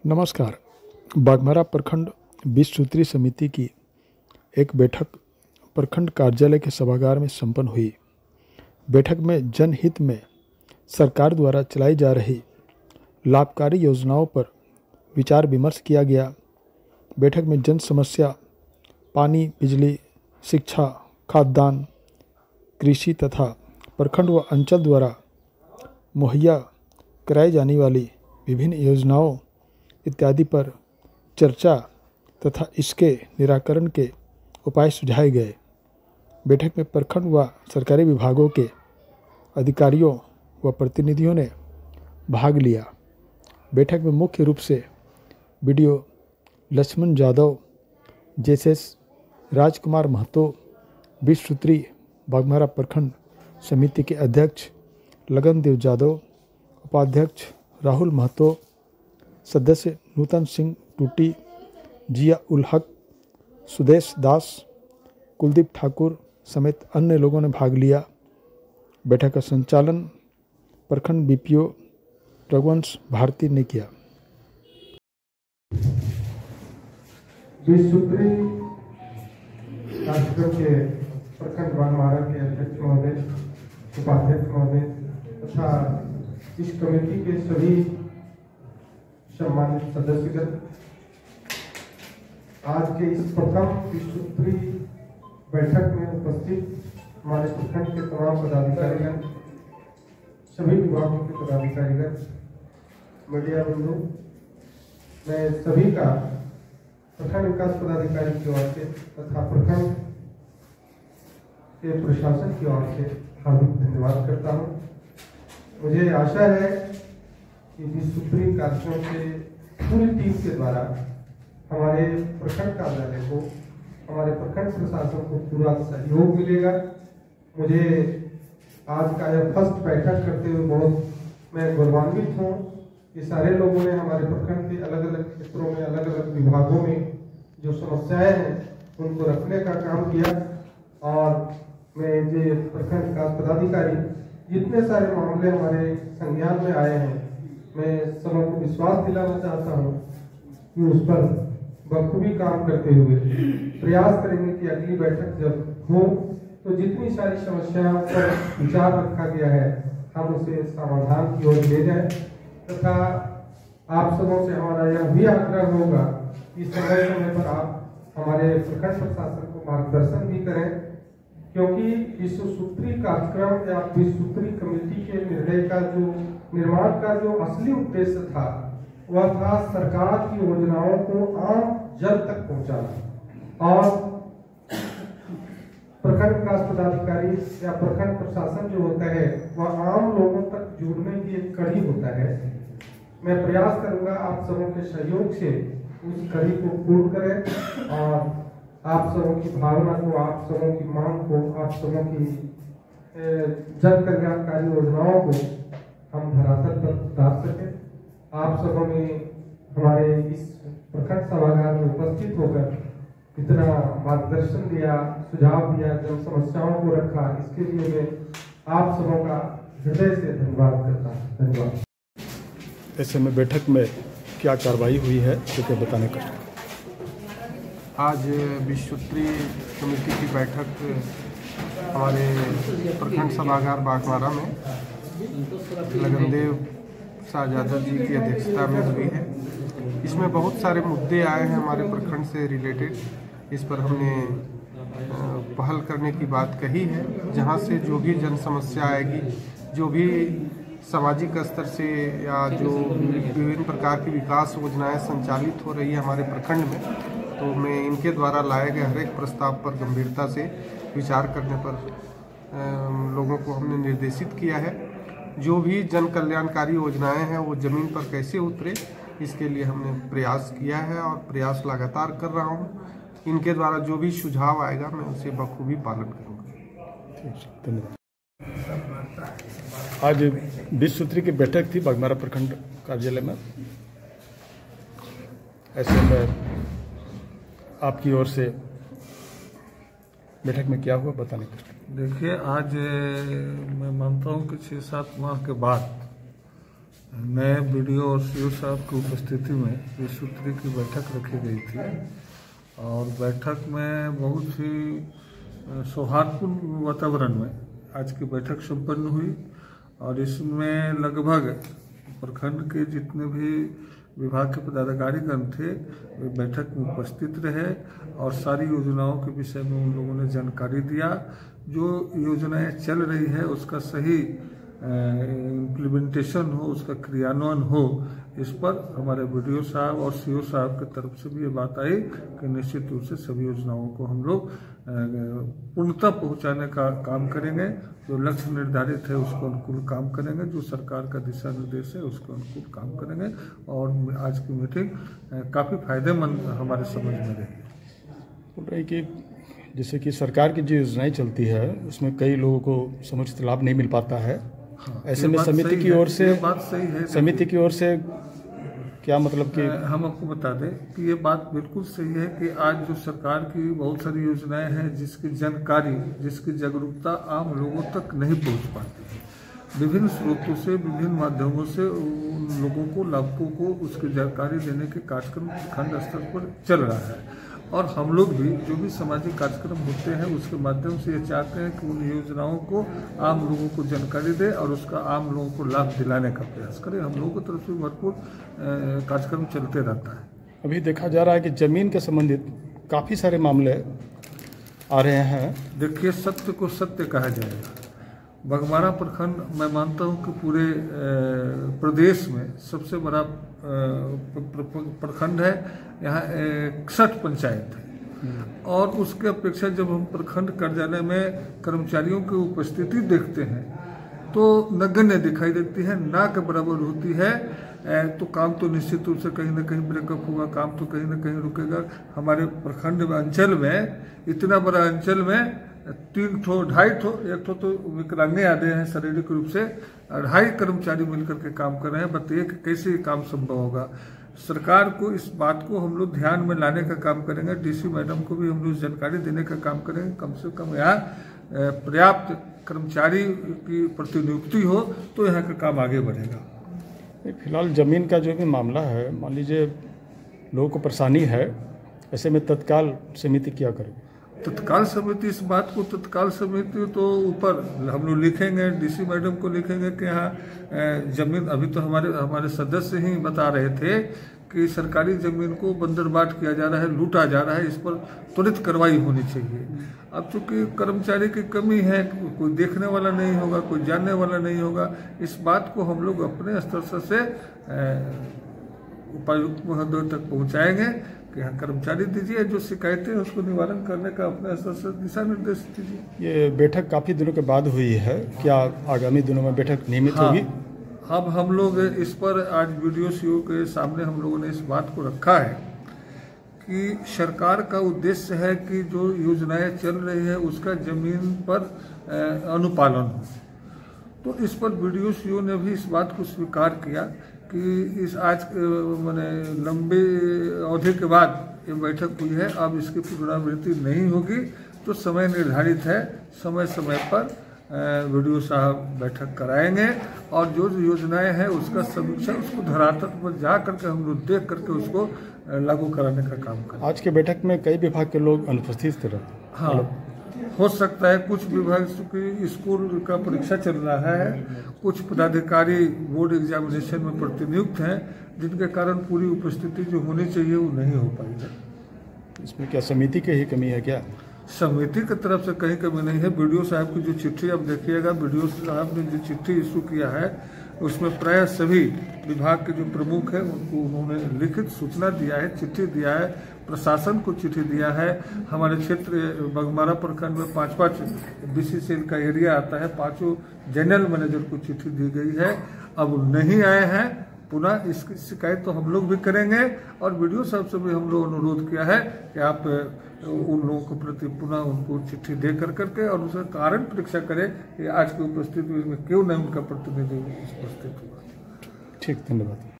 नमस्कार। बाघमारा प्रखंड 20 सूत्री समिति की एक बैठक प्रखंड कार्यालय के सभागार में संपन्न हुई। बैठक में जनहित में सरकार द्वारा चलाई जा रही लाभकारी योजनाओं पर विचार विमर्श किया गया। बैठक में जन समस्या, पानी, बिजली, शिक्षा, खाद्यान्न, कृषि तथा प्रखंड व अंचल द्वारा मुहैया कराई जाने वाली विभिन्न योजनाओं इत्यादि पर चर्चा तथा इसके निराकरण के उपाय सुझाए गए। बैठक में प्रखंड व सरकारी विभागों के अधिकारियों व प्रतिनिधियों ने भाग लिया। बैठक में मुख्य रूप से बीडीओ लक्ष्मण यादव, जेएसएस राजकुमार महतो, 20 सूत्री बाघमारा प्रखंड समिति के अध्यक्ष लगन देव यादव, उपाध्यक्ष राहुल महतो, सदस्य नूतन सिंह टूटी, जिया उल हक, सुदेश दास, कुलदीप ठाकुर समेत अन्य लोगों ने भाग लिया। बैठक का संचालन प्रखंड बीपीओ रघुवंश भारती ने किया। 20 सूत्री कार्यक्रम के प्रखंड बाघमारा के अध्यक्ष महोदय, उपाध्यक्ष महोदय तथा इस कमेटी के सभी सम्मानित सदस्यगण, आज के इस प्रथम 20 सूत्री बैठक में उपस्थित हमारे प्रखंड के तमाम पदाधिकारीगण, सभी विभागों के पदाधिकारीगण, मीडिया बंधु, मैं सभी का प्रखंड विकास पदाधिकारी की ओर से तथा प्रखंड के प्रशासन की ओर से हार्दिक धन्यवाद करता हूँ। मुझे आशा है कि 20 सूत्री कार्यक्रम से पूरी टीम के द्वारा हमारे प्रखंड कार्यालय को, हमारे प्रखंड प्रशासन को पूरा सहयोग मिलेगा। मुझे आज का यह फर्स्ट बैठक करते हुए बहुत मैं गौरवान्वित हूँ कि सारे लोगों ने हमारे प्रखंड के अलग अलग क्षेत्रों में, अलग अलग विभागों में जो समस्याएं हैं उनको रखने का काम किया। और मैं जो प्रखंड विकास पदाधिकारी जितने सारे मामले हमारे संज्ञान में आए हैं, मैं सबको विश्वास दिलाना चाहता हूँ कि उस पर बखूबी काम करते हुए प्रयास करेंगे कि अगली बैठक जब हो तो जितनी सारी समस्याओं पर विचार रखा गया है हम उसे समाधान की ओर ले जाएं। तथा आप सबों से हमारा यह भी आग्रह होगा कि समय समय पर आप हमारे प्रखंड प्रशासन को मार्गदर्शन भी करें, क्योंकि 20 सूत्री कार्यक्रम या 20 सूत्री कमेटी के निर्णय का जो निर्माण का जो असली उद्देश्य था वह था सरकार की योजनाओं को आम जन तक पहुंचाना। और प्रखंड विकास पदाधिकारी या प्रखंड प्रशासन जो होता है वह आम लोगों तक जुड़ने की एक कड़ी होता है। मैं प्रयास करूंगा आप सबों के सहयोग से उस कड़ी को पूर्ण करें और आप सबों की भावना को, आप सबों की मांग को, आप सबों की जन कल्याणकारी योजनाओं को हम धरातल पर उतार सकें। आप सबों ने हमारे इस प्रखंड सभागार में उपस्थित होकर इतना मार्गदर्शन दिया, सुझाव दिया, जन समस्याओं को रखा, इसके लिए मैं आप सबों का हृदय से धन्यवाद करता हूँ। धन्यवाद। ऐसे में बैठक में क्या कार्रवाई हुई है तो क्या बताने का? आज 20 सूत्री समिति की बैठक हमारे प्रखंड सभागार बाघमारा में लगनदेव यादव जी की अध्यक्षता में हुई है। इसमें बहुत सारे मुद्दे आए हैं हमारे प्रखंड से रिलेटेड। इस पर हमने पहल करने की बात कही है। जहां से जो भी जन समस्या आएगी, जो भी सामाजिक स्तर से या जो विभिन्न प्रकार की विकास योजनाएं संचालित हो रही है हमारे प्रखंड में, तो मैं इनके द्वारा लाए गए हर एक प्रस्ताव पर गंभीरता से विचार करने पर लोगों को हमने निर्देशित किया है। जो भी जन कल्याणकारी योजनाएं हैं वो जमीन पर कैसे उतरे, इसके लिए हमने प्रयास किया है और प्रयास लगातार कर रहा हूँ। इनके द्वारा जो भी सुझाव आएगा मैं उसे बखूबी पालन करूँगा। धन्यवाद। आज 20 सूत्री की बैठक थी बाघमारा प्रखंड कार्यालय में। ऐसे में आपकी ओर से बैठक में क्या हुआ बताने का? देखिए, आज मैं मानता हूँ कि 6-7 माह के बाद नए बीडीओ और सीओ साहब की उपस्थिति में विश्व सूत्री की बैठक रखी गई थी और बैठक में बहुत ही सौहार्दपूर्ण वातावरण में आज की बैठक संपन्न हुई और इसमें लगभग प्रखंड के जितने भी विभाग के पदाधिकारीगण थे वे बैठक में उपस्थित रहे और सारी योजनाओं के विषय में उन लोगों ने जानकारी दिया। जो योजनाएं चल रही है उसका सही इम्प्लीमेंटेशन हो, उसका क्रियान्वयन हो, इस पर हमारे बीडीओ साहब और सीओ साहब की तरफ से भी ये बात आई कि निश्चित रूप से सभी योजनाओं को हम लोग पूर्णता पहुंचाने का काम करेंगे। जो लक्ष्य निर्धारित है उसको अनुकूल काम करेंगे, जो सरकार का दिशा निर्देश है उसको अनुकूल काम करेंगे और आज की मीटिंग काफ़ी फायदेमंद हमारे समझ में रही। बोल रहे कि जैसे कि सरकार की जो योजनाएं चलती है उसमें कई लोगों को समुचित लाभ नहीं मिल पाता है। हाँ, ऐसे में समिति की ओर से बात सही है। समिति की ओर से क्या मतलब कि हम आपको बता दें कि ये बात बिल्कुल सही है कि आज जो सरकार की बहुत सारी योजनाएं हैं जिसकी जानकारी, जिसकी जागरूकता आम लोगों तक नहीं पहुंच पाती है। विभिन्न स्रोतों से, विभिन्न माध्यमों से उन लोगों को, लाभुकों को उसकी जानकारी देने के कार्यक्रम खंड स्तर पर चल रहा है और हम लोग भी जो भी सामाजिक कार्यक्रम होते हैं उसके माध्यम से ये चाहते हैं कि उन योजनाओं को आम लोगों को जानकारी दे और उसका आम लोगों को लाभ दिलाने का प्रयास करें। हम लोगों की तरफ से भरपूर कार्यक्रम चलते रहता है। अभी देखा जा रहा है कि जमीन के संबंधित काफ़ी सारे मामले आ रहे हैं। देखिए, सत्य को सत्य कहा जाएगा। बघमारा प्रखंड मैं मानता हूँ कि पूरे प्रदेश में सबसे बड़ा प्रखंड है। यहाँ 61 पंचायत है और उसके अपेक्षा जब हम प्रखंड कार्यालय में कर्मचारियों की उपस्थिति देखते हैं तो नगण्य दिखाई देती है, ना के बराबर होती है। तो काम तो निश्चित रूप से कहीं ना कहीं ब्रेकअप होगा, काम तो कहीं ना कहीं रुकेगा। हमारे प्रखंड अंचल में, इतना बड़ा अंचल में 3 ठो 2.5 ठो, 1 ठो तो विकलांग आते हैं शारीरिक रूप से, 2.5 कर्मचारी मिलकर के काम कर रहे हैं। बताइए कि कैसे ये काम संभव होगा। सरकार को इस बात को हम लोग ध्यान में लाने का काम करेंगे। डीसी मैडम को भी हम लोग जानकारी देने का काम करेंगे। कम से कम यहाँ पर्याप्त कर्मचारी की प्रतिनियुक्ति हो तो यहाँ का काम आगे बढ़ेगा। फिलहाल जमीन का जो भी मामला है, मान लीजिए लोगों को परेशानी है, ऐसे में तत्काल समिति क्या करेगी? तत्काल समिति, इस बात को तत्काल समिति तो ऊपर हम लोग लिखेंगे, डीसी मैडम को लिखेंगे कि यहाँ जमीन, अभी तो हमारे सदस्य ही बता रहे थे कि सरकारी जमीन को बंदरबाट किया जा रहा है, लूटा जा रहा है, इस पर त्वरित कार्रवाई होनी चाहिए। अब चूंकि कर्मचारी की कमी है, कोई देखने वाला नहीं होगा, कोई जानने वाला नहीं होगा, इस बात को हम लोग अपने स्तर से उपायुक्त महोदय तक पहुँचाएंगे कि यहाँ कर्मचारी दीजिए, जो शिकायतें हैं उसको निवारण करने का अपने स्तर से दिशा निर्देश दीजिए। ये बैठक काफ़ी दिनों के बाद हुई है, क्या आगामी दिनों में बैठक नियमित होगी? अब हम लोग इस पर आज वीडियो सीओ के सामने हम लोगों ने इस बात को रखा है कि सरकार का उद्देश्य है कि जो योजनाएं चल रही है उसका जमीन पर अनुपालन हो। तो इस पर वीडियो सीओ ने भी इस बात को स्वीकार किया कि इस आज मैंने लंबे अवधि के बाद ये बैठक हुई है, अब इसकी पुनरावृत्ति नहीं होगी। तो समय निर्धारित है, समय समय पर वीडियो साहब बैठक कराएंगे और जो योजनाएं हैं उसका समीक्षा, उसको धरातल पर जा करके हम लोग देख करके उसको लागू कराने का काम करें। आज के बैठक में कई विभाग के लोग अनुपस्थित थे। हाँ, हो सकता है कुछ विभाग की स्कूल का परीक्षा चल रहा है, कुछ पदाधिकारी बोर्ड एग्जामिनेशन में प्रतिनियुक्त हैं, जिनके कारण पूरी उपस्थिति जो होनी चाहिए वो नहीं हो पाई है। इसमें क्या समिति की ही कमी है क्या? समिति की तरफ से कहीं कमी नहीं है। बीडीओ साहब की जो चिट्ठी आप देखिएगा, बीडीओ साहब ने जो चिट्ठी इशू किया है उसमें प्राय सभी विभाग के जो प्रमुख हैं उनको उन्होंने लिखित सूचना दिया है, चिट्ठी दिया है, प्रशासन को चिट्ठी दिया है। हमारे क्षेत्र बघमारा प्रखंड में 5-5 बीसी सेल का एरिया आता है, 5 जनरल मैनेजर को चिट्ठी दी गई है। अब नहीं आए हैं, पुनः इसकी शिकायत तो हम लोग भी करेंगे और वीडियो साहब से भी हम लोग अनुरोध किया है कि आप उन लोगों के प्रति पुनः उनको चिट्ठी दे करके और उसका कारण परीक्षा करें कि आज की उपस्थिति में क्यों नहीं उनका प्रतिनिधि उपस्थित हुआ। ठीक, धन्यवाद।